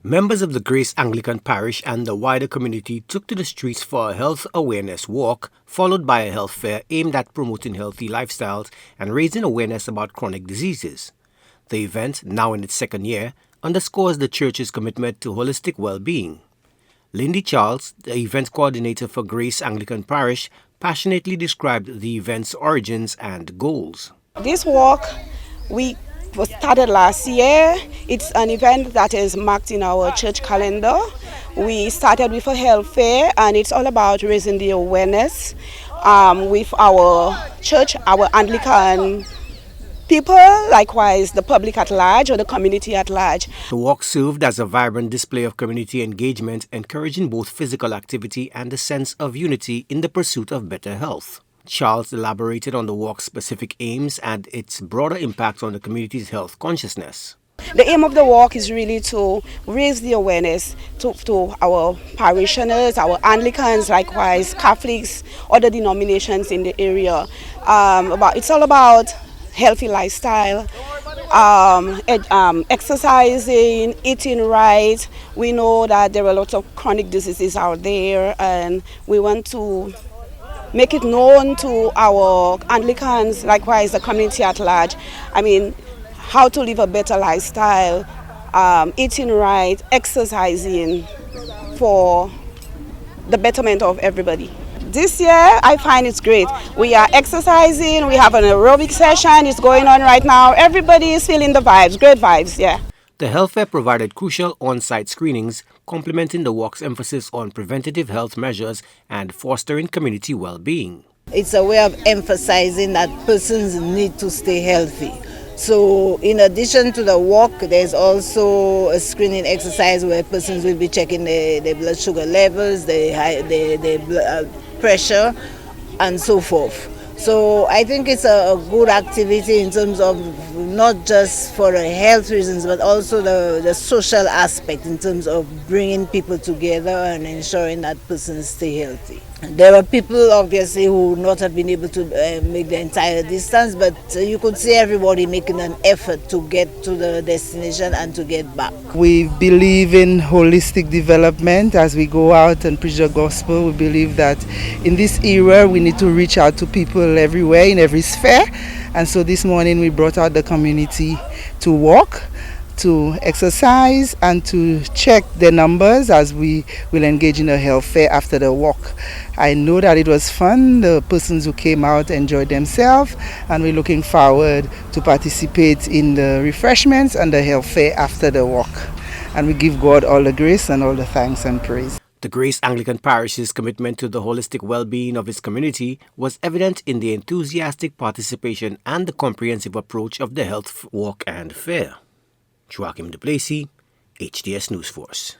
Members of the Grace Anglican Parish and the wider community took to the streets for a health awareness walk, followed by a health fair aimed at promoting healthy lifestyles and raising awareness about chronic diseases. The event, now in its second year, underscores the Church's commitment to holistic well-being. Lindy Charles, the event coordinator for Grace Anglican Parish, passionately described the event's origins and goals. This walk was started last year. It's an event that is marked in our church calendar. We started with a health fair, and it's all about raising the awareness with our church, our Anglican people, likewise the public at large or the community at large. The walk served as a vibrant display of community engagement, encouraging both physical activity and a sense of unity in the pursuit of better health. Charles elaborated on the walk's specific aims and its broader impact on the community's health consciousness. The aim of the walk is really to raise the awareness to our parishioners, our Anglicans, likewise Catholics, other denominations in the area. It's all about healthy lifestyle, exercising, eating right. We know that there are lots of chronic diseases out there, and we want to make it known to our Anglicans, likewise the community at large. How to live a better lifestyle, eating right, exercising for the betterment of everybody. This year, I find it's great. We are exercising, we have an aerobic session, it's going on right now. Everybody is feeling the vibes, great vibes, yeah. The health fair provided crucial on-site screenings, complementing the walk's emphasis on preventative health measures and fostering community well-being. It's a way of emphasizing that persons need to stay healthy. So in addition to the walk, there's also a screening exercise where persons will be checking their blood sugar levels, their blood pressure, and so forth. So I think it's a good activity in terms of not just for health reasons, but also the social aspect in terms of bringing people together and ensuring that persons stay healthy. There are people obviously who would not have been able to make the entire distance, but you could see everybody making an effort to get to the destination and to get back. We believe in holistic development as we go out and preach the gospel. We believe that in this era we need to reach out to people everywhere, in every sphere. And so this morning we brought out the community to walk, to exercise, and to check their numbers as we will engage in a health fair after the walk. I know that it was fun. The persons who came out enjoyed themselves, and we're looking forward to participate in the refreshments and the health fair after the walk. And we give God all the grace and all the thanks and praise. The Grace Anglican Parish's commitment to the holistic well-being of its community was evident in the enthusiastic participation and the comprehensive approach of the health walk and fair. Joachim Du Plessis, HDS News Force.